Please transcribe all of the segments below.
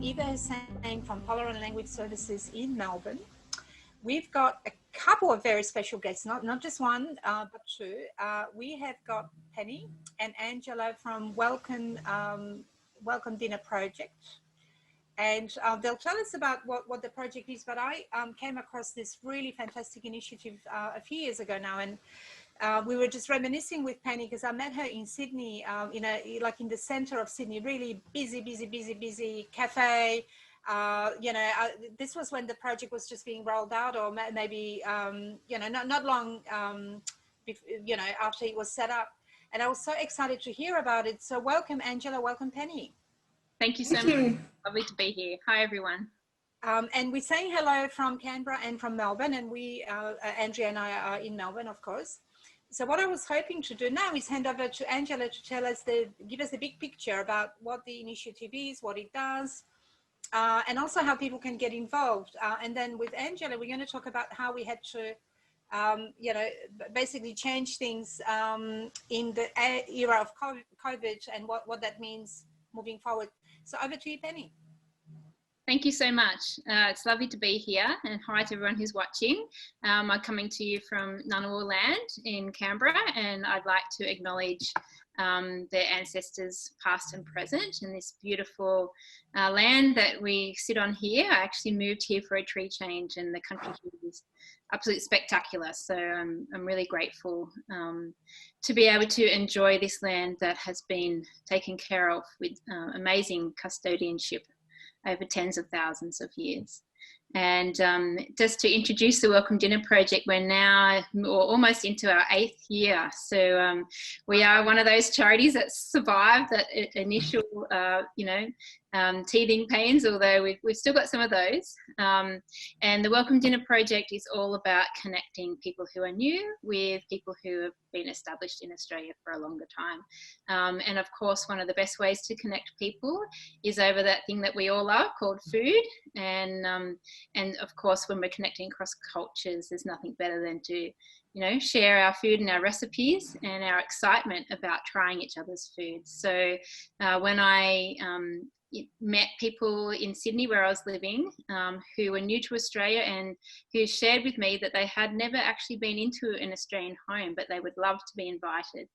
Eva Hussain from Polaron Language Services in Melbourne. We've got a couple of very special guests, not just one, but two. We have got Penny and Angela from Welcome Dinner Project. And they'll tell us about what the project is, but I came across this really fantastic initiative a few years ago now, and we were just reminiscing with Penny because I met her in Sydney, like in the center of Sydney, really busy cafe. This was when the project was just being rolled out, or maybe, not long, after it was set up. And I was so excited to hear about it. So welcome, Angela. Welcome, Penny. Thank you so much. Lovely to be here. Hi, everyone. And we're saying hello from Canberra and from Melbourne, and Andrea and I are in Melbourne, of course. So what I was hoping to do now is hand over to Angela to give us the big picture about what the initiative is, what it does, and also how people can get involved. And then with Angela, we're going to talk about how we had to, basically change things in the era of COVID and what that means moving forward. So over to you, Penny. Thank you so much. It's lovely to be here, and hi to everyone who's watching. I'm coming to you from Ngunnawal land in Canberra, and I'd like to acknowledge their ancestors past and present in this beautiful land that we sit on here. I actually moved here for a tree change, and the country here is absolutely spectacular. So I'm really grateful to be able to enjoy this land that has been taken care of with amazing custodianship over tens of thousands of years. And just to introduce the Welcome Dinner Project, we're now almost into our 8th year. So we are one of those charities that survived that initial, teething pains, although we've still got some of those. And the Welcome Dinner Project is all about connecting people who are new with people who have been established in Australia for a longer time. And of course, one of the best ways to connect people is over that thing that we all love called food. And of course, when we're connecting across cultures, there's nothing better than to, share our food and our recipes and our excitement about trying each other's food. So when I met people in Sydney where I was living who were new to Australia and who shared with me that they had never actually been into an Australian home, but they would love to be invited.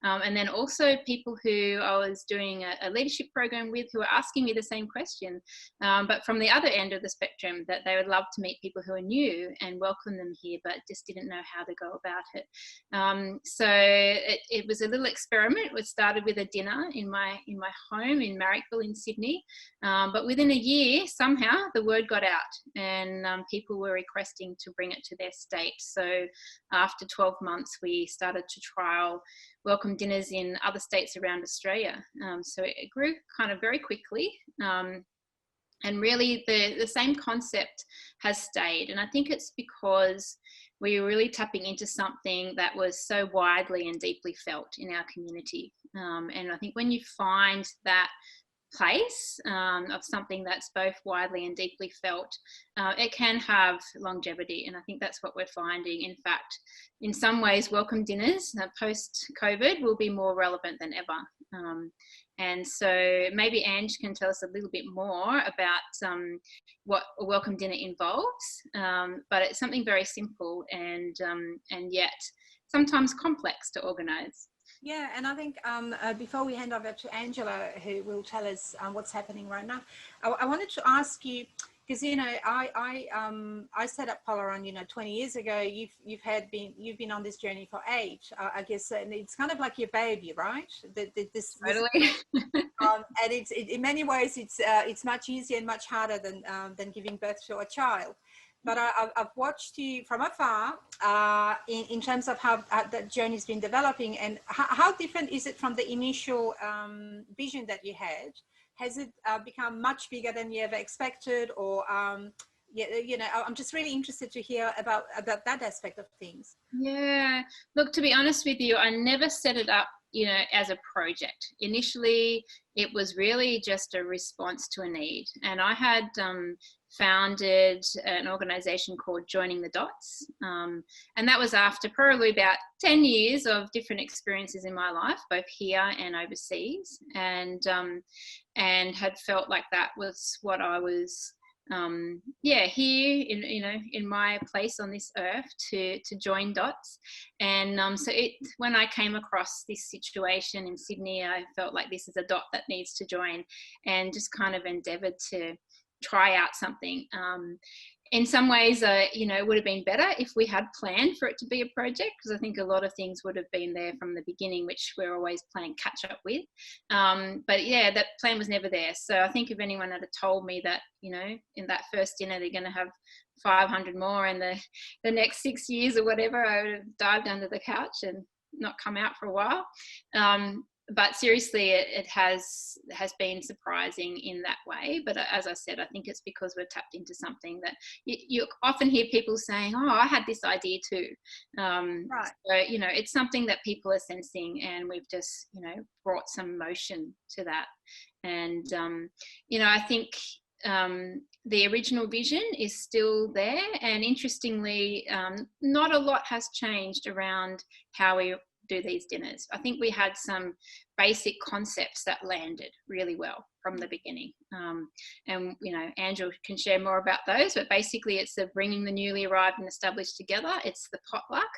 And then also people who I was doing a leadership program with who were asking me the same question, but from the other end of the spectrum, that they would love to meet people who are new and welcome them here, but just didn't know how to go about it. So it was a little experiment. It started with a dinner in my home in Marrickville in Sydney. But within a year, somehow the word got out, and people were requesting to bring it to their state. So after 12 months, we started to trial welcome dinners in other states around Australia. So it grew kind of very quickly. And really the same concept has stayed. And I think it's because we were really tapping into something that was so widely and deeply felt in our community. And I think when you find that place of something that's both widely and deeply felt, it can have longevity, and I think that's what we're finding. In fact, in some ways, welcome dinners post-COVID will be more relevant than ever. And so maybe Ange can tell us a little bit more about what a welcome dinner involves, but it's something very simple and yet sometimes complex to organise. Yeah, and I think before we hand over to Angela, who will tell us what's happening right now, I wanted to ask you, because I set up Polaron 20 years ago. You've been on this journey for 8, I guess, and it's kind of like your baby, right? Totally. And in many ways it's much easier and much harder than giving birth to a child. But I've watched you from afar in terms of how that journey's been developing, and how different is it from the initial vision that you had? Has it become much bigger than you ever expected, or I'm just really interested to hear about that aspect of things. Yeah, look, to be honest with you, I never set it up you know, as a project. Initially, it was really just a response to a need. And I had founded an organization called Joining the Dots. And that was after probably about 10 years of different experiences in my life, both here and overseas. And had felt like that was what I was here in my place on this earth to join dots. And so when I came across this situation in Sydney, I felt like this is a dot that needs to join, and just kind of endeavored to try out something. In some ways, it would have been better if we had planned for it to be a project, because I think a lot of things would have been there from the beginning, which we're always playing catch up with. But yeah, that plan was never there. So I think if anyone had told me that, in that first dinner, they're going to have 500 more in the next 6 years or whatever, I would have dived under the couch and not come out for a while. But seriously, it has been surprising in that way. But as I said, I think it's because we're tapped into something that you often hear people saying, oh, I had this idea too. Right. So, it's something that people are sensing, and we've just, brought some motion to that. And, I think the original vision is still there. And interestingly, not a lot has changed around how we do these dinners. I think we had some basic concepts that landed really well from the beginning. And, Angela can share more about those, but basically it's the bringing the newly arrived and established together, it's the potluck,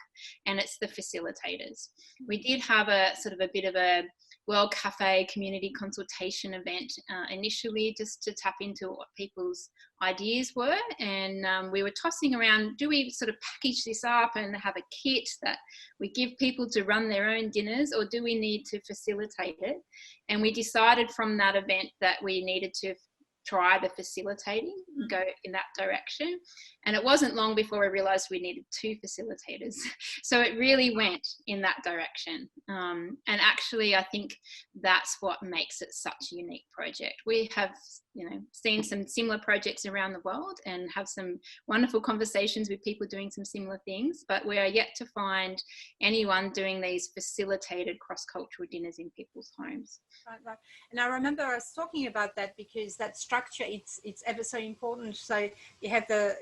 and it's the facilitators. We did have a sort of a bit of a World Cafe community consultation event initially, just to tap into what people's ideas were. And we were tossing around, do we sort of package this up and have a kit that we give people to run their own dinners, or do we need to facilitate it? And we decided from that event that we needed to try the facilitating, go in that direction. And it wasn't long before we realized we needed 2 facilitators. So it really went in that direction. And actually, I think that's what makes it such a unique project. We have, seen some similar projects around the world and have some wonderful conversations with people doing some similar things, but we are yet to find anyone doing these facilitated cross-cultural dinners in people's homes. Right. And I remember us talking about that, because that structure, it's ever so important. So you have the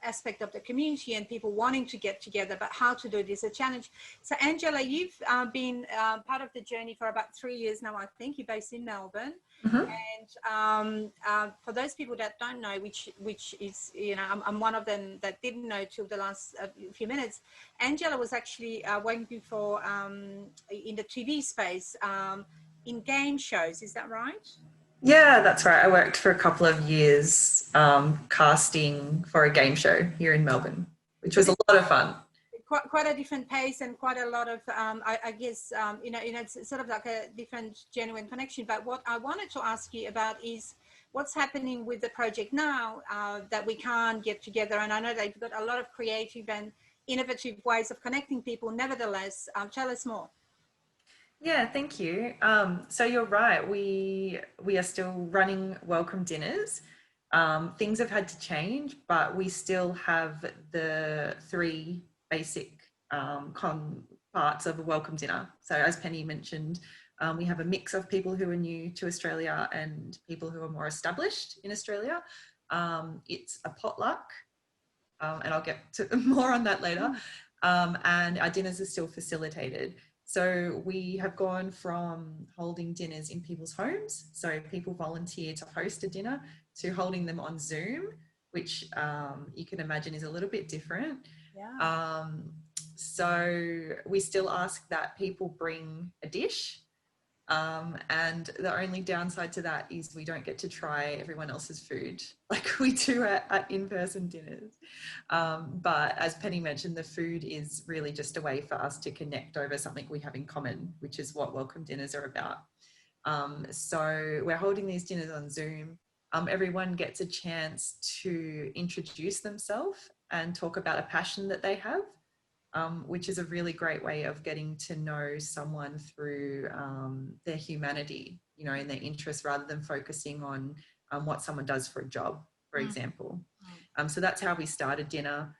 aspect of the community and people wanting to get together, but how to do it is a challenge. So Angela, you've been part of the journey for about 3 years now, I think. You're based in Melbourne. Mm-hmm. And for those people that don't know, which is, I'm one of them that didn't know till the last few minutes, Angela was actually working for in the TV space, in game shows. Is that right? Yeah, that's right. I worked for a couple of years casting for a game show here in Melbourne, which was a lot of fun. Quite a different pace and quite a lot of, I guess, it's sort of like a different genuine connection. But what I wanted to ask you about is what's happening with the project now that we can't get together. And I know they've got a lot of creative and innovative ways of connecting people. Nevertheless, tell us more. Yeah, thank you. So you're right. We are still running welcome dinners. Things have had to change, but we still have the 3 basic parts of a welcome dinner. So as Penny mentioned, we have a mix of people who are new to Australia and people who are more established in Australia. It's a potluck, and I'll get to more on that later. And our dinners are still facilitated. So we have gone from holding dinners in people's homes, so people volunteer to host a dinner, to holding them on Zoom, which you can imagine is a little bit different. Yeah. So we still ask that people bring a dish, and the only downside to that is we don't get to try everyone else's food like we do at in-person dinners. But as Penny mentioned, the food is really just a way for us to connect over something we have in common, which is what welcome dinners are about. So we're holding these dinners on Zoom. Everyone gets a chance to introduce themselves and talk about a passion that they have, which is a really great way of getting to know someone through their humanity, and their interests, rather than focusing on what someone does for a job, for example. So that's how we started dinner.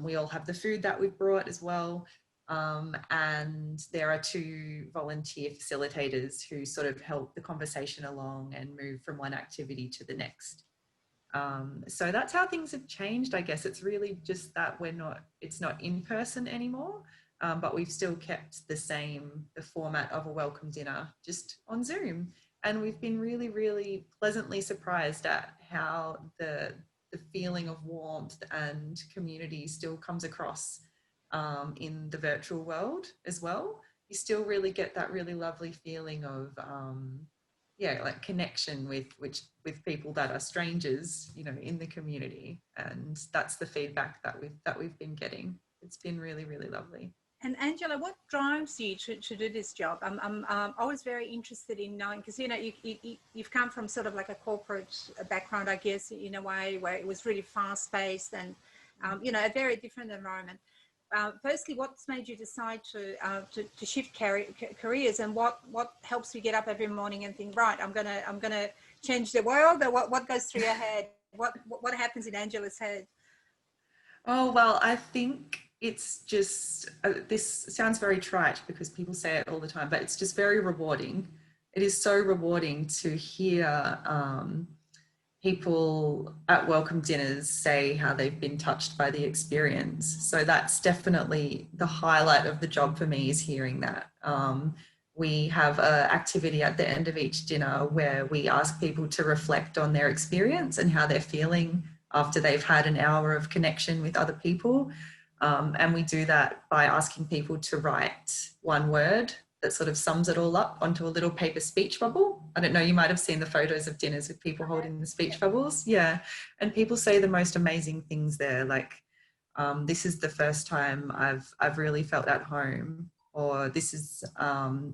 We all have the food that we brought as well. And there are 2 volunteer facilitators who sort of help the conversation along and move from one activity to the next. So that's how things have changed, I guess. It's really just that it's not in person anymore, but we've still kept the format of a welcome dinner, just on Zoom. And we've been really, really pleasantly surprised at how the feeling of warmth and community still comes across in the virtual world as well. You still really get that really lovely feeling of like connection with people that are strangers, you know, in the community. And that's the feedback that we've been getting. It's been really, really lovely. And Angela, what drives you to do this job? I'm always very interested in knowing, because, you know, you've come from sort of like a corporate background, I guess, in a way where it was really fast paced and, you know, a very different environment. Firstly, what's made you decide to shift careers, and what helps you get up every morning and think, right, I'm gonna change the world? Or what goes through your head? What happens in Angela's head? Oh, well, I think it's just, this sounds very trite because people say it all the time, but it's just very rewarding. It is so rewarding to hear people at welcome dinners say how they've been touched by the experience. So that's definitely the highlight of the job for me, is hearing that. We have an activity at the end of each dinner where we ask people to reflect on their experience and how they're feeling after they've had an hour of connection with other people. And we do that by asking people to write one word that sort of sums it all up onto a little paper speech bubble. I don't know, you might have seen the photos of dinners with people holding the speech bubbles. Yeah. And people say the most amazing things there, like, this is the first time I've really felt at home, or this is,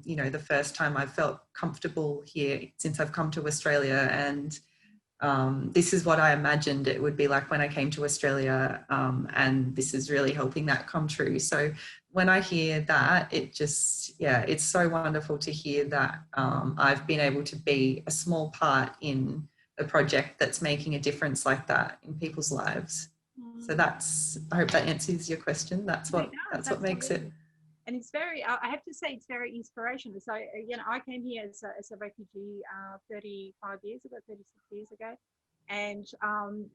you know, the first time I've felt comfortable here since I've come to Australia. And this is what I imagined it would be like when I came to Australia, and this is really helping that come true. So when I hear that, it just, it's so wonderful to hear that I've been able to be a small part in a project that's making a difference like that in people's lives. So that's, I hope that answers your question. That's what makes it. And it's very, I have to say, it's very inspirational. So, you know, I came here as a refugee 35 years ago, 36 years ago. And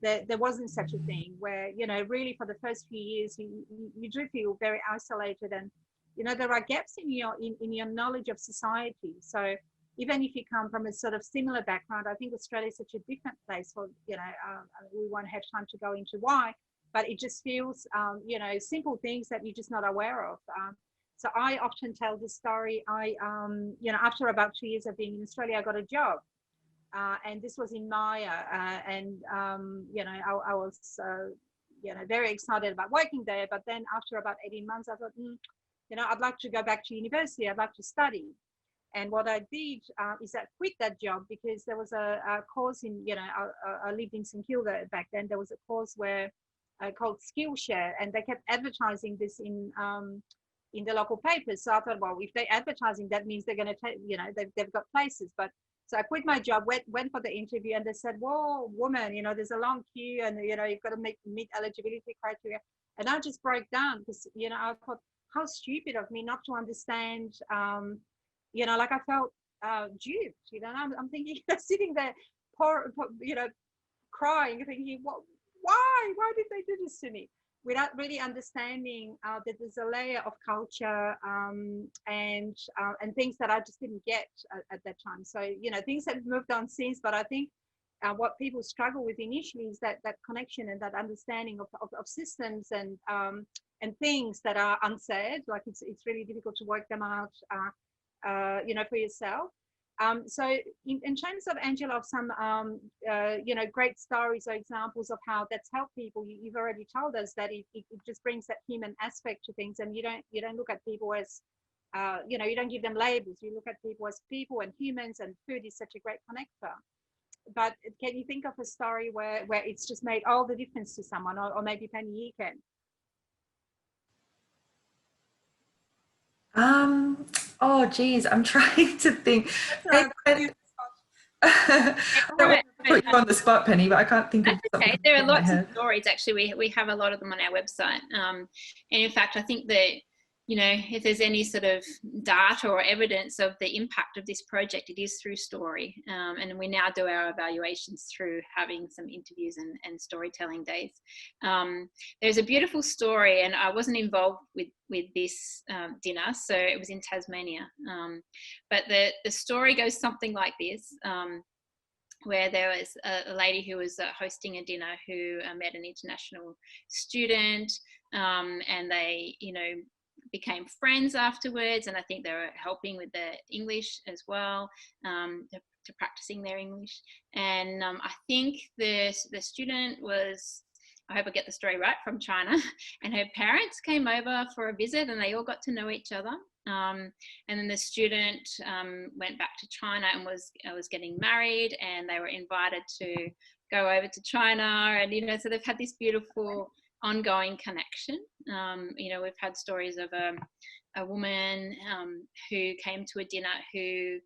there wasn't such a thing where, you know, really for the first few years, you do feel very isolated. And, you know, there are gaps in your knowledge of society. So even if you come from a sort of similar background, I think Australia is such a different place for, you know, we won't have time to go into why, but it just feels, you know, simple things that you're just not aware of. So I often tell this story. You know, after about 2 years of being in Australia, I got a job. And this was in Maya. You know, I was, you know, very excited about working there. But then after about 18 months, I thought, you know, I'd like to go back to university. I'd like to study. And what I did is I quit that job because there was a course in, you know, I lived in St Kilda back then. There was a course where called Skillshare, and they kept advertising this in the local papers. So I thought, well, if they're advertising, that means they're going to take, you know, they've got places. But so I quit my job, went for the interview, and they said, whoa, woman, you know, there's a long queue, and, you know, you've got to meet eligibility criteria. And I just broke down because, you know, I thought, how stupid of me not to understand, you know, like I felt duped, you know. I'm thinking, sitting there, you know, crying, thinking, why did they do this to me? Without really understanding that there's a layer of culture and things that I just didn't get at that time. So, you know, things have moved on since, but I think what people struggle with initially is that connection and that understanding of systems and things that are unsaid. Like it's really difficult to work them out, you know, for yourself. So in terms of, Angela, of some, you know, great stories or examples of how that's helped people, you've already told us that it just brings that human aspect to things, and you don't look at people as, you know, you don't give them labels. You look at people as people and humans, and food is such a great connector. But can you think of a story where it's just made all the difference to someone, or maybe Penny, you can? Oh geez, I'm trying to think. I don't want to put you on the spot, Penny, but I can't think of something. Okay, there are lots of stories. Actually, we have a lot of them on our website. And in fact, I think that, you know, if there's any sort of data or evidence of the impact of this project, it is through story. And we now do our evaluations through having some interviews and storytelling days. There's a beautiful story, and I wasn't involved with this dinner, so it was in Tasmania. But the story goes something like this. Where there was a lady who was hosting a dinner who met an international student, and they, you know, became friends afterwards, and I think they were helping with their English as well, to practicing their English. And I think the student was, I hope I get the story right, from China, and her parents came over for a visit, and they all got to know each other. And then the student went back to China and was getting married, and they were invited to go over to China, and, you know, so they've had this beautiful ongoing connection. You know, we've had stories of a woman who came to a dinner who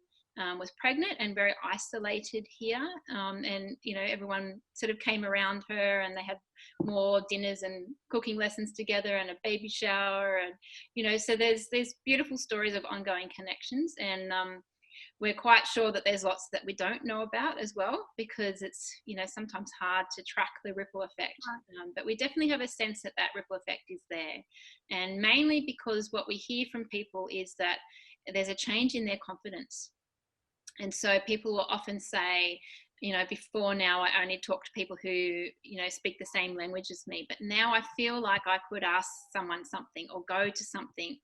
was pregnant and very isolated here, and, you know, everyone sort of came around her, and they had more dinners and cooking lessons together and a baby shower, and, you know, so there's beautiful stories of ongoing connections. And we're quite sure that there's lots that we don't know about as well, because it's, you know, sometimes hard to track the ripple effect. But we definitely have a sense that that ripple effect is there, and mainly because what we hear from people is that there's a change in their confidence. And so people will often say, you know, before now I only talk to people who, you know, speak the same language as me, but now I feel like I could ask someone something or go to something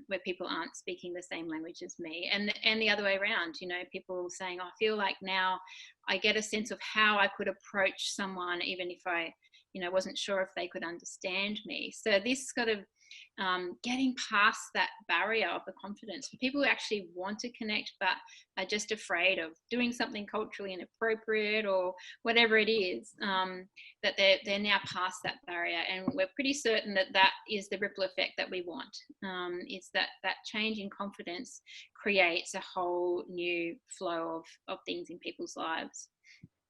where people aren't speaking the same language as me, and the other way around. You know, people saying, I feel like now I get a sense of how I could approach someone even if I, you know, wasn't sure if they could understand me. So this sort of getting past that barrier of the confidence for people who actually want to connect but are just afraid of doing something culturally inappropriate or whatever it is, that they're now past that barrier, and we're pretty certain that that is the ripple effect that we want. Is that change in confidence creates a whole new flow of things in people's lives.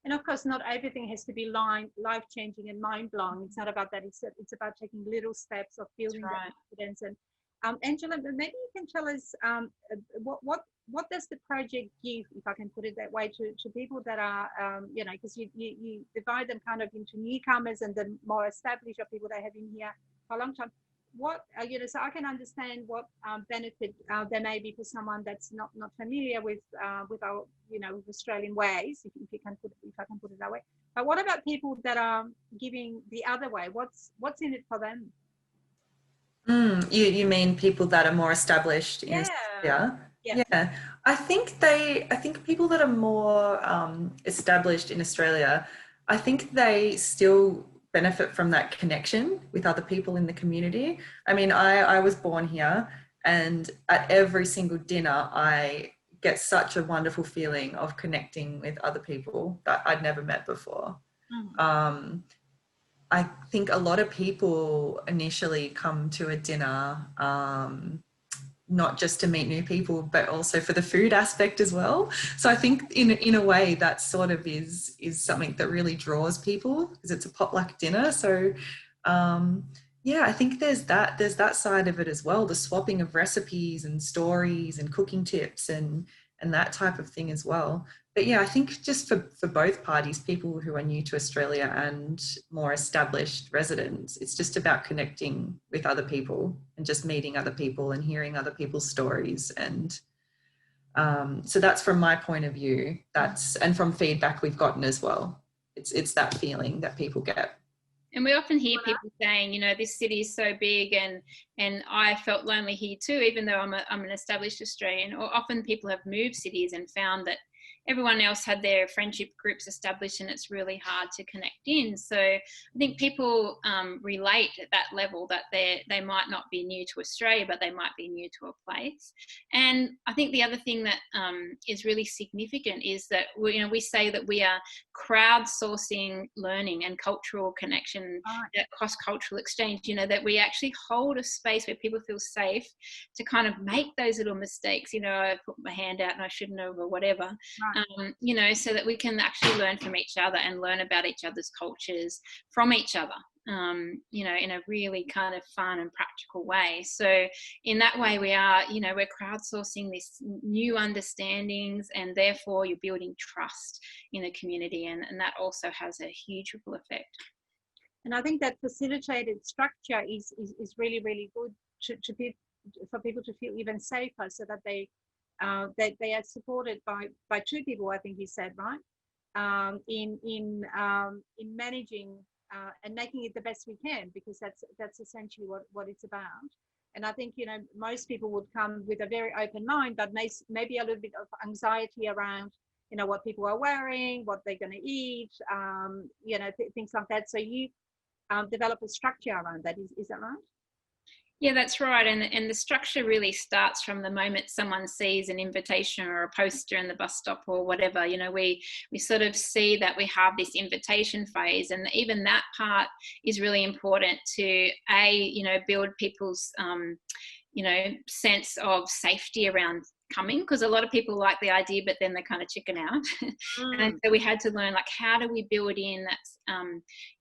And of course, not everything has to be life-changing and mind-blowing. It's not about that. It's about taking little steps of building that confidence. And Angela, maybe you can tell us what does the project give, if I can put it that way, to people that are, you know, because you divide them kind of into newcomers and then more established, or people that have been here for a long time. What, you know, so I can understand what benefit there may be for someone that's not familiar with our, you know, with Australian ways, if I can put it that way. But what about people that are giving the other way? What's in it for them? You mean people that are more established in Australia? Yeah. I think people that are more established in Australia, I think they still benefit from that connection with other people in the community. I mean, I was born here, and at every single dinner I get such a wonderful feeling of connecting with other people that I'd never met before. I think a lot of people initially come to a dinner not just to meet new people, but also for the food aspect as well. So I think in a way that sort of is something that really draws people, because it's a potluck dinner. So yeah, I think there's that side of it as well, the swapping of recipes and stories and cooking tips and that type of thing as well. But yeah, I think just for both parties, people who are new to Australia and more established residents, it's just about connecting with other people and just meeting other people and hearing other people's stories. And so that's from my point of view, and from feedback we've gotten as well. It's that feeling that people get. And we often hear people saying, you know, this city is so big, and I felt lonely here too, even though I'm an established Australian. Or often people have moved cities and found that everyone else had their friendship groups established, and it's really hard to connect in. So I think people relate at that level, that they might not be new to Australia, but they might be new to a place. And I think the other thing that is really significant is that we say that we are crowdsourcing learning and cultural connection, cross-cultural exchange, you know, that we actually hold a space where people feel safe to kind of make those little mistakes, you know, I put my hand out and I shouldn't have, or whatever. You know, so that we can actually learn from each other and learn about each other's cultures from each other. you know, in a really kind of fun and practical way. So in that way, we are, you know, we're crowdsourcing this new understandings, and therefore you're building trust in the community, and that also has a huge ripple effect. And I think that facilitated structure is really, really good for people to feel even safer, so that they are supported by two people, I think you said, right? In managing and making it the best we can, because that's essentially what it's about. And I think, you know, most people would come with a very open mind, but maybe a little bit of anxiety around, you know, what people are wearing, what they're going to eat, you know, things like that. So you develop a structure around that. Is that right? Yeah, that's right. And the structure really starts from the moment someone sees an invitation or a poster in the bus stop or whatever. You know, we sort of see that we have this invitation phase, and even that part is really important to, you know, build people's, you know, sense of safety around coming, because a lot of people like the idea, but then they kind of chicken out. And so we had to learn, like, how do we build in that,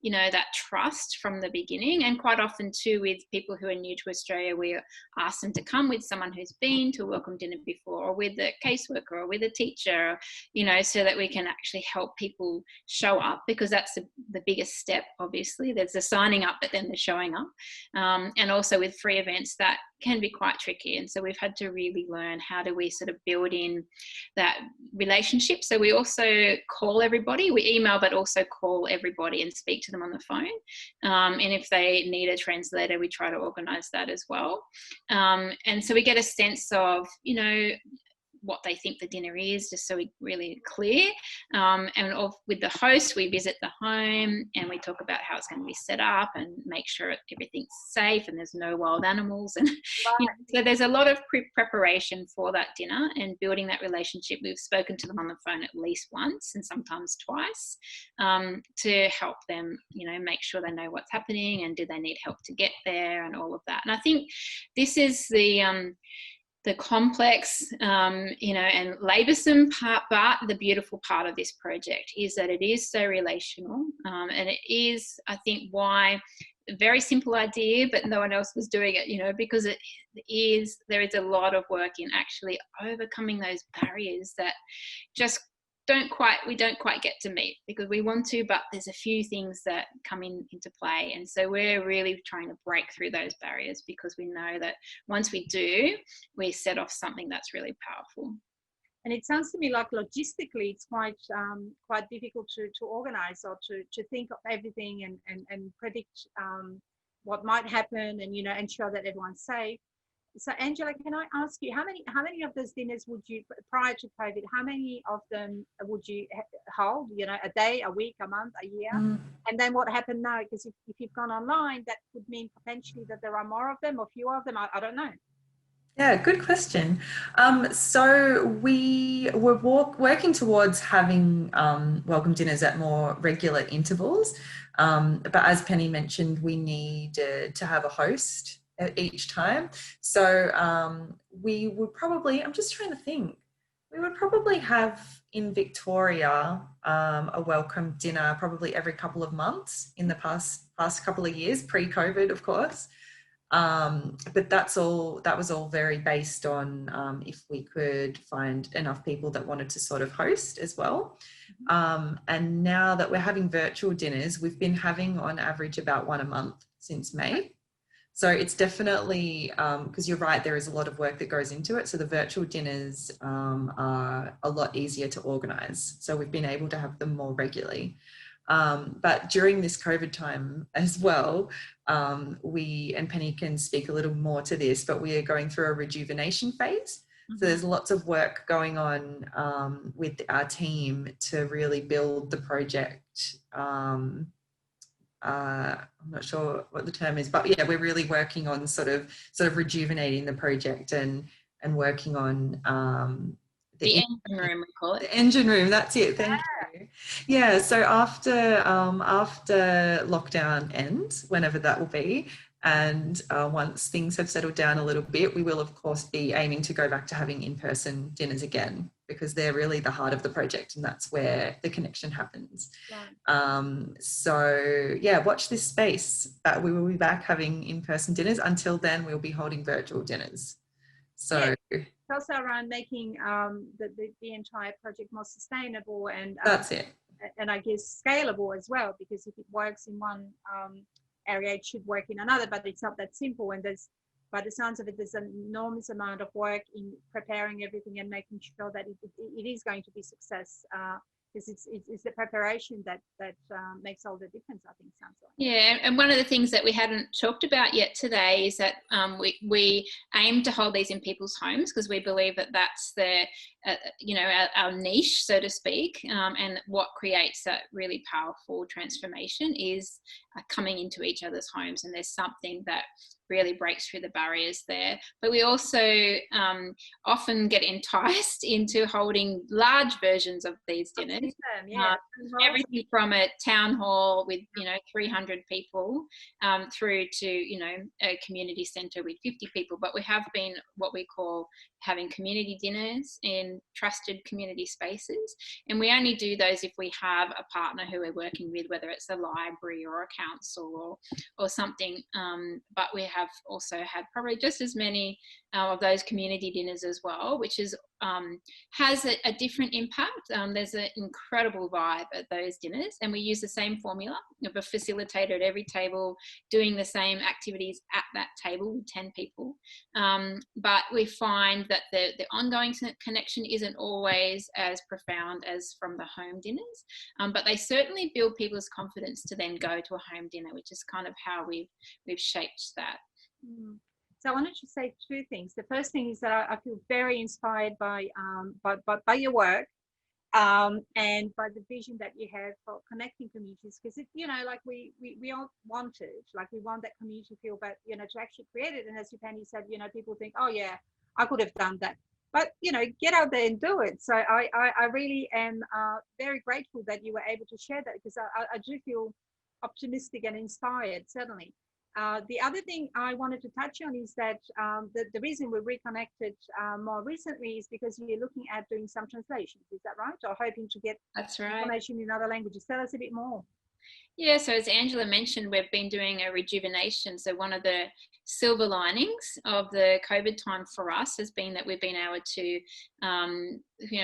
you know, that trust from the beginning. And quite often too, with people who are new to Australia, we ask them to come with someone who's been to a welcome dinner before, or with a caseworker, or with a teacher, you know, so that we can actually help people show up, because that's the biggest step. Obviously there's the signing up, but then the showing up. And also with free events, that can be quite tricky. And so we've had to really learn, how do we sort of build in that relationship. So we also call everybody, we email, but also call everybody and speak to them on the phone. And if they need a translator, we try to organize that as well. And so we get a sense of, you know, what they think the dinner is, just so we're really clear. And with the host, we visit the home and we talk about how it's going to be set up and make sure everything's safe and there's no wild animals. And you know, so there's a lot of preparation for that dinner and building that relationship. We've spoken to them on the phone at least once, and sometimes twice, to help them, you know, make sure they know what's happening and do they need help to get there and all of that. And I think this is the complex, you know, and laboursome part, but the beautiful part of this project is that it is so relational. And it is, I think, why a very simple idea, but no one else was doing it, you know, because there is a lot of work in actually overcoming those barriers that just we don't quite get to meet, because we want to, but there's a few things that come into play. And so we're really trying to break through those barriers, because we know that once we do, we set off something that's really powerful. And it sounds to me like logistically it's quite difficult to organize, or to think of everything and predict what might happen, and, you know, ensure that everyone's safe. So Angela, can I ask you, how many of those dinners would you, prior to COVID, how many of them would you hold, you know, a day, a week, a month, a year? And then what happened now? Because if you've gone online, that would mean potentially that there are more of them or fewer of them. I don't know. Yeah, good question. So we were working towards having welcome dinners at more regular intervals. But as Penny mentioned, we need to have a host each time. So we would probably, I'm just trying to think, we would probably have in Victoria a welcome dinner probably every couple of months in the past couple of years, pre-COVID, of course. But that was all very based on if we could find enough people that wanted to sort of host as well. And now that we're having virtual dinners, we've been having on average about one a month since May. So it's definitely, because you're right, there is a lot of work that goes into it. So the virtual dinners are a lot easier to organise. So we've been able to have them more regularly. But during this COVID time as well, we, and Penny can speak a little more to this, but we are going through a rejuvenation phase. So there's lots of work going on with our team to really build the project. I'm not sure what the term is, but yeah, we're really working on sort of rejuvenating the project and working on the engine room, we call it. The engine room, that's it. Thank you. Yeah, so after lockdown ends, whenever that will be, And once things have settled down a little bit, we will, of course, be aiming to go back to having in-person dinners again, because they're really the heart of the project and that's where the connection happens. Right. So, yeah, watch this space. We will be back having in-person dinners. Until then, we'll be holding virtual dinners. So it's also around making the entire project more sustainable and that's it. And I guess scalable as well, because if it works in one area, it should work in another, but it's not that simple. And by the sounds of it, there's an enormous amount of work in preparing everything and making sure that it is going to be success. Because it's the preparation that makes all the difference, I think, sounds like. Yeah, and one of the things that we hadn't talked about yet today is that we aim to hold these in people's homes, because we believe that that's the our niche, so to speak, and what creates that really powerful transformation is coming into each other's homes, and there's something that really breaks through the barriers there. But we also often get enticed into holding large versions of these dinners. Everything from a town hall with 300 people through to a community centre with 50 people. But we have been what we call having community dinners in trusted community spaces, and we only do those if we have a partner who we're working with, whether it's a library or a council or something. But we have also had probably just as many of those community dinners as well, which is has a different impact. There's an incredible vibe at those dinners, and we use the same formula of a facilitator at every table doing the same activities at that table with 10 people. But we find that the ongoing connection isn't always as profound as from the home dinners, but they certainly build people's confidence to then go to a home dinner, which is kind of how we've shaped that. So I wanted to say two things. The first thing is that I feel very inspired by your work and by the vision that you have for connecting communities, because we all want it, like we want that community feel, but to actually create it. And as Penny said, people think, oh yeah, I could have done that, but get out there and do it. So I really am very grateful that you were able to share that, because I do feel optimistic and inspired, certainly. The other thing I wanted to touch on is that the reason we reconnected more recently is because you're looking at doing some translations. Is that right? Or hoping to get information in other languages. Tell us a bit more. Yeah, so as Angela mentioned, we've been doing a rejuvenation. So one of the silver linings of the COVID time for us has been that we've been able to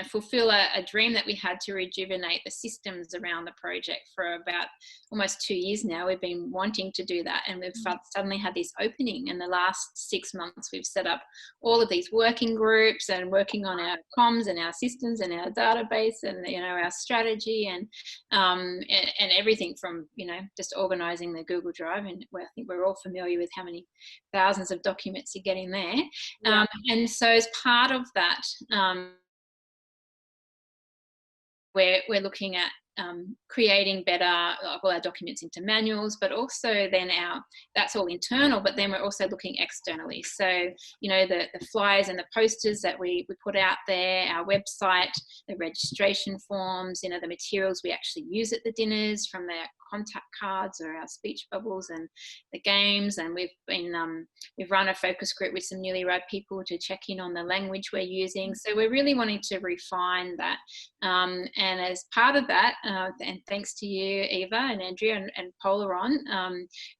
fulfill a dream that we had to rejuvenate the systems around the project for about almost 2 years now. We've been wanting to do that, and we've suddenly had this opening. In the last 6 months, we've set up all of these working groups and working on our comms and our systems and our database and our strategy and everything from just organizing the Google Drive, and I think we're all familiar with how many thousands of documents you get in there. And so as part of that, we're looking at creating better all our documents into manuals, but also then that's all internal, but then we're also looking externally. So the flyers and the posters that we put out there, our website, the registration forms, the materials we actually use at the dinners, from their contact cards or our speech bubbles and the games. And we've run a focus group with some newly arrived people to check in on the language we're using. So we're really wanting to refine that, and as part of that, and thanks to you, Eva and Andrea and Polaron,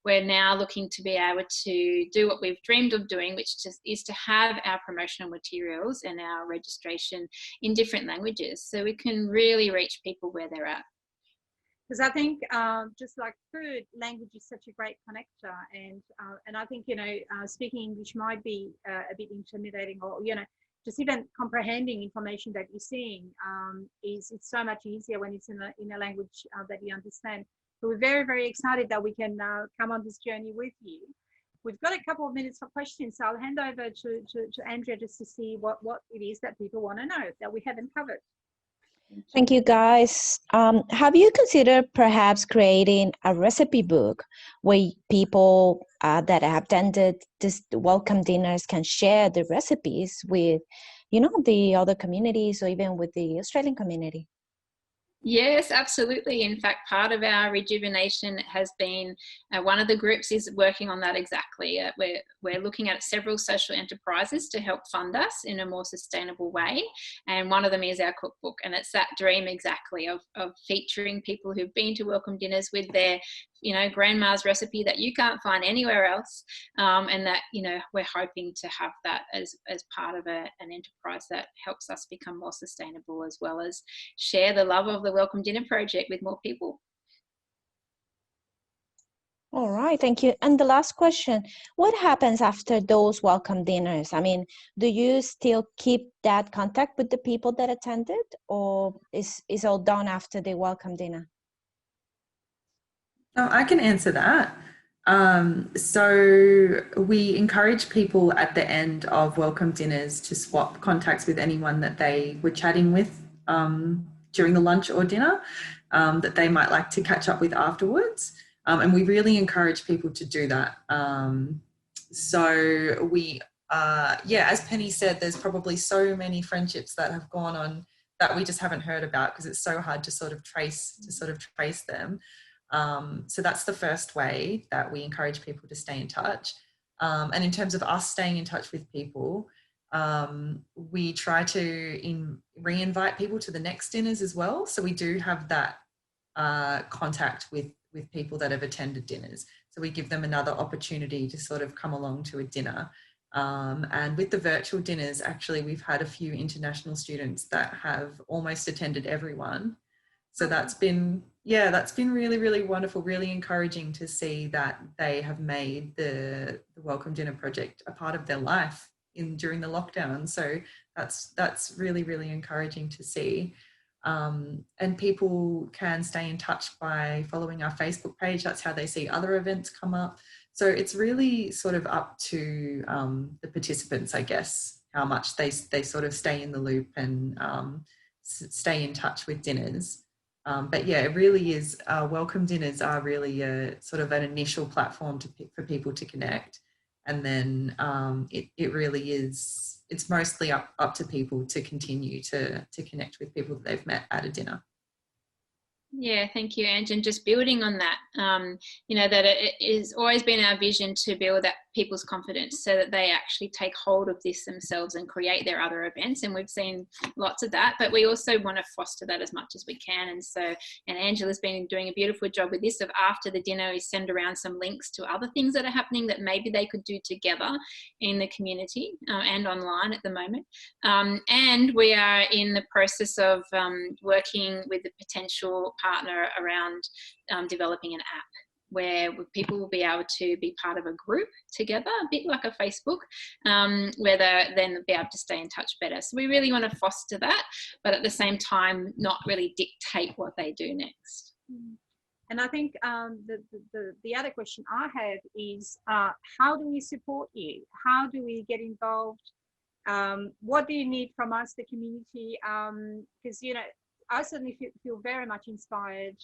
we're now looking to be able to do what we've dreamed of doing, which is to have our promotional materials and our registration in different languages, so we can really reach people where they're at. Because I think just like food, language is such a great connector, and I think speaking English might be a bit intimidating, or just even comprehending information that you're seeing it's so much easier when it's in a language that you understand. So we're very, very excited that we can come on this journey with you. We've got a couple of minutes for questions, so I'll hand over to Andrea just to see what it is that people want to know that we haven't covered. Thank you, guys. Have you considered perhaps creating a recipe book where people that have attended this welcome dinners can share the recipes with, the other communities or even with the Australian community? Yes, absolutely. In fact, part of our rejuvenation has been, one of the groups is working on that exactly. We're looking at several social enterprises to help fund us in a more sustainable way. And one of them is our cookbook. And it's that dream exactly of featuring people who've been to welcome dinners with their, grandma's recipe that you can't find anywhere else. And that, we're hoping to have that as part of an enterprise that helps us become more sustainable, as well as share the love of the Welcome Dinner Project with more people. All right, thank you. And the last question, what happens after those welcome dinners? I mean, do you still keep that contact with the people that attended, or is all done after the welcome dinner? Oh, I can answer that. So we encourage people at the end of welcome dinners to swap contacts with anyone that they were chatting with during the lunch or dinner that they might like to catch up with afterwards. And we really encourage people to do that. So we, as Penny said, there's probably so many friendships that have gone on that we just haven't heard about because it's so hard to sort of trace them. So that's the first way that we encourage people to stay in touch. And in terms of us staying in touch with people, we try to re-invite people to the next dinners as well. So we do have that contact with people that have attended dinners. So we give them another opportunity to sort of come along to a dinner. And with the virtual dinners, actually, we've had a few international students that have almost attended everyone. So that's been really, really wonderful, really encouraging to see that they have made the Welcome Dinner Project a part of their life during the lockdown. So that's really, really encouraging to see. And people can stay in touch by following our Facebook page. That's how they see other events come up. So it's really sort of up to the participants, I guess, how much they sort of stay in the loop and stay in touch with dinners. But yeah, it really is, welcome dinners are really a sort of an initial platform for people to connect. And then it really is, it's mostly up to people to continue to connect with people that they've met at a dinner. Yeah, thank you, Ange. And just building on that, that it has always been our vision to build that people's confidence so that they actually take hold of this themselves and create their other events. And we've seen lots of that, but we also want to foster that as much as we can. And Angela's been doing a beautiful job with this of after the dinner, we send around some links to other things that are happening that maybe they could do together in the community and online at the moment. And we are in the process of working with the potential partner around developing an app where people will be able to be part of a group together, a bit like a Facebook, where they'll then be able to stay in touch better. So we really want to foster that, but at the same time, not really dictate what they do next. And I think the other question I have is, how do we support you? How do we get involved? What do you need from us, the community? Because, I certainly feel very much inspired.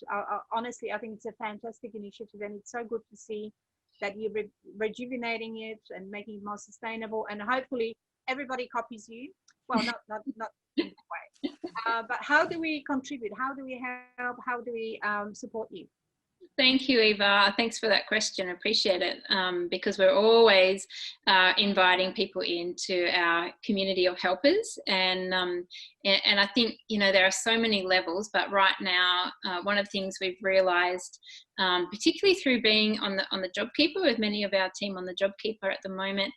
Honestly, I think it's a fantastic initiative, and it's so good to see that you're rejuvenating it and making it more sustainable. And hopefully, everybody copies you. Well, not in that way. But how do we contribute? How do we help? How do we support you? Thank you, Eva. Thanks for that question. Appreciate it, because we're always inviting people into our community of helpers, and I think there are so many levels. But right now, one of the things we've realised, particularly through being on the JobKeeper with many of our team on the JobKeeper at the moment,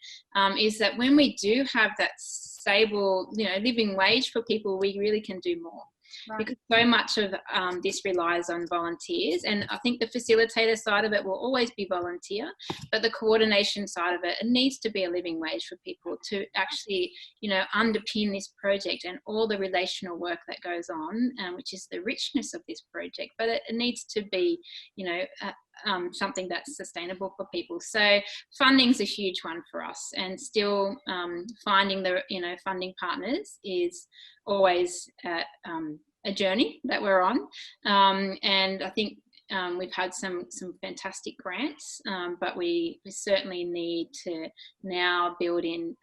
is that when we do have that stable, living wage for people, we really can do more. Right. Because so much of this relies on volunteers, and I think the facilitator side of it will always be volunteer, but the coordination side of it needs to be a living wage for people to actually underpin this project and all the relational work that goes on, which is the richness of this project. But it needs to be something that's sustainable for people. So funding's a huge one for us, and still finding the funding partners is always a journey that we're on, and I think we've had some fantastic grants, but we certainly need to now build in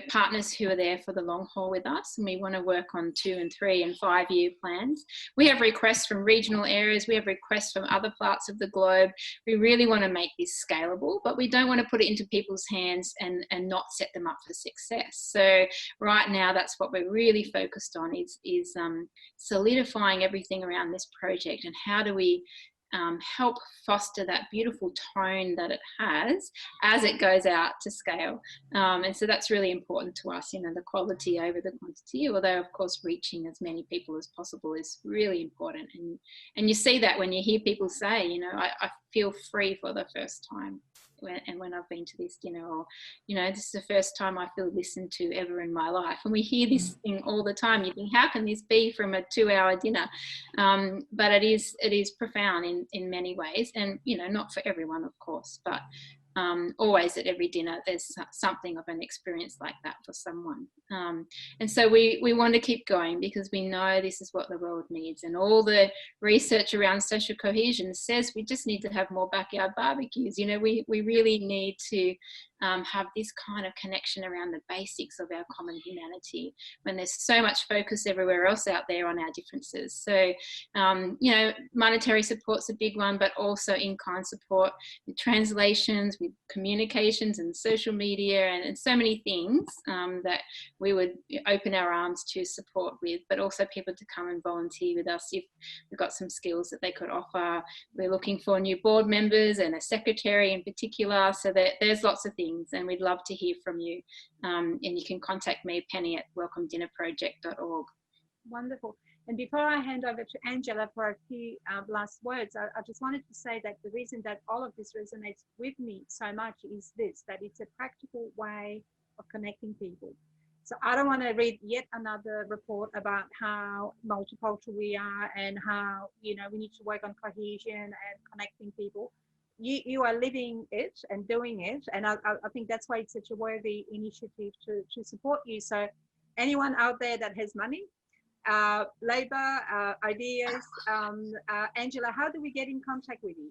partners who are there for the long haul with us, and we want to work on 2 and 3 and 5 year plans. We have requests from regional areas, we have requests from other parts of the globe. We really want to make this scalable, but we don't want to put it into people's hands and not set them up for success. So right now, that's what we're really focused on, is solidifying everything around this project, and how do we help foster that beautiful tone that it has as it goes out to scale. And so that's really important to us, the quality over the quantity, although of course reaching as many people as possible is really important. And you see that when you hear people say, I feel free for the first time when I've been to this dinner, or this is the first time I feel listened to ever in my life. And we hear this thing all the time. You think, how can this be from a 2-hour dinner? But it is profound in many ways, and not for everyone, of course, but always at every dinner there's something of an experience like that for someone. And so we want to keep going, because we know this is what the world needs, and all the research around social cohesion says we just need to have more backyard barbecues. We really need to have this kind of connection around the basics of our common humanity, when there's so much focus everywhere else out there on our differences. So monetary support's a big one, but also in-kind support with translations, with communications and social media, and so many things that we would open our arms to support with, but also people to come and volunteer with us if we've got some skills that they could offer. We're looking for new board members and a secretary in particular, so that there's lots of things, and we'd love to hear from you. And you can contact me, Penny, at welcomedinnerproject.org. Wonderful. And before I hand over to Angela for a few last words, I just wanted to say that the reason that all of this resonates with me so much is this, that it's a practical way of connecting people. So I don't want to read yet another report about how multicultural we are and how, we need to work on cohesion and connecting people. You are living it and doing it. And I think that's why it's such a worthy initiative to support you. So anyone out there that has money, labor, ideas, Angela, how do we get in contact with you?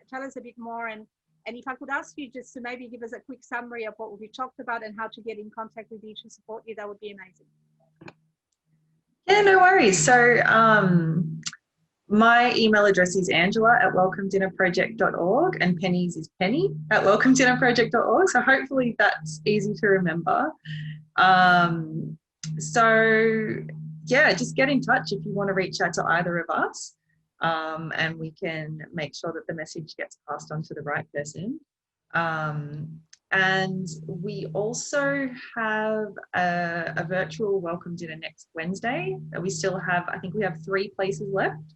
Tell us a bit more. And if I could ask you just to maybe give us a quick summary of what we talked about and how to get in contact with you to support you, that would be amazing. Yeah, no worries. So my email address is angela@welcomedinnerproject.org, and Penny's is penny@welcomedinnerproject.org. So hopefully that's easy to remember. So yeah, just get in touch if you want to reach out to either of us. And we can make sure that the message gets passed on to the right person. And we also have a virtual welcome dinner next Wednesday. We still have, I think we have 3 places left.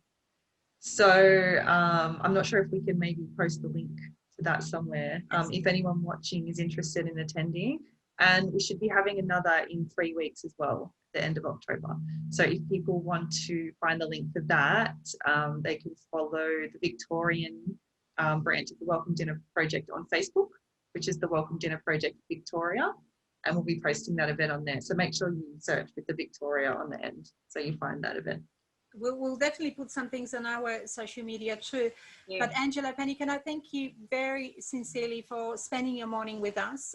So I'm not sure if we can maybe post the link to that somewhere, if anyone watching is interested in attending. And we should be having another in 3 weeks as well, the end of October. So if people want to find the link for that, they can follow the Victorian branch of the Welcome Dinner Project on Facebook, which is the Welcome Dinner Project Victoria, and we'll be posting that event on there. So make sure you search with the Victoria on the end so you find that event. We'll definitely put some things on our social media too. Yeah. But Angela, Penny, can I thank you very sincerely for spending your morning with us,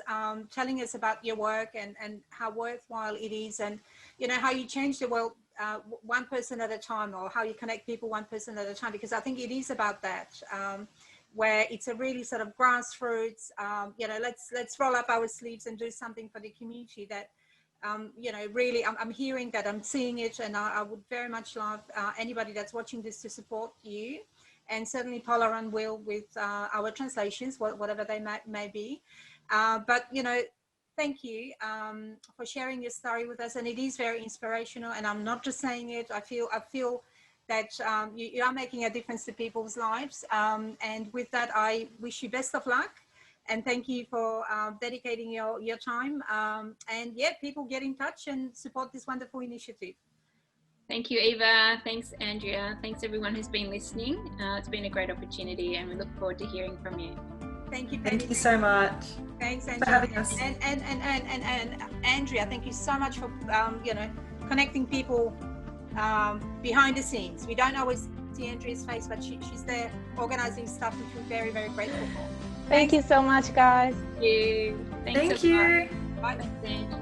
telling us about your work and how worthwhile it is, and how you change the world one person at a time, or how you connect people one person at a time, because I think it is about that, where it's a really sort of grassroots, let's roll up our sleeves and do something for the community that really, I'm hearing that, I'm seeing it, and I would very much love anybody that's watching this to support you, and certainly Polaron will with our translations, whatever they may be. But thank you for sharing your story with us, and it is very inspirational. And I'm not just saying it; I feel that you are making a difference to people's lives. And with that, I wish you best of luck. And thank you for dedicating your time. And yeah, people get in touch and support this wonderful initiative. Thank you, Eva. Thanks, Andrea. Thanks, everyone who's been listening. It's been a great opportunity, and we look forward to hearing from you. Thank you, Penny. Thank you so much. Thanks, for having us. And Andrea, thank you so much for connecting people behind the scenes. We don't always see Andrea's face, but she's there organizing stuff, which we're very, very grateful for. Thank you so much, guys. Thank you. Thanks Thank so you. much. Bye. Thanks, Ange.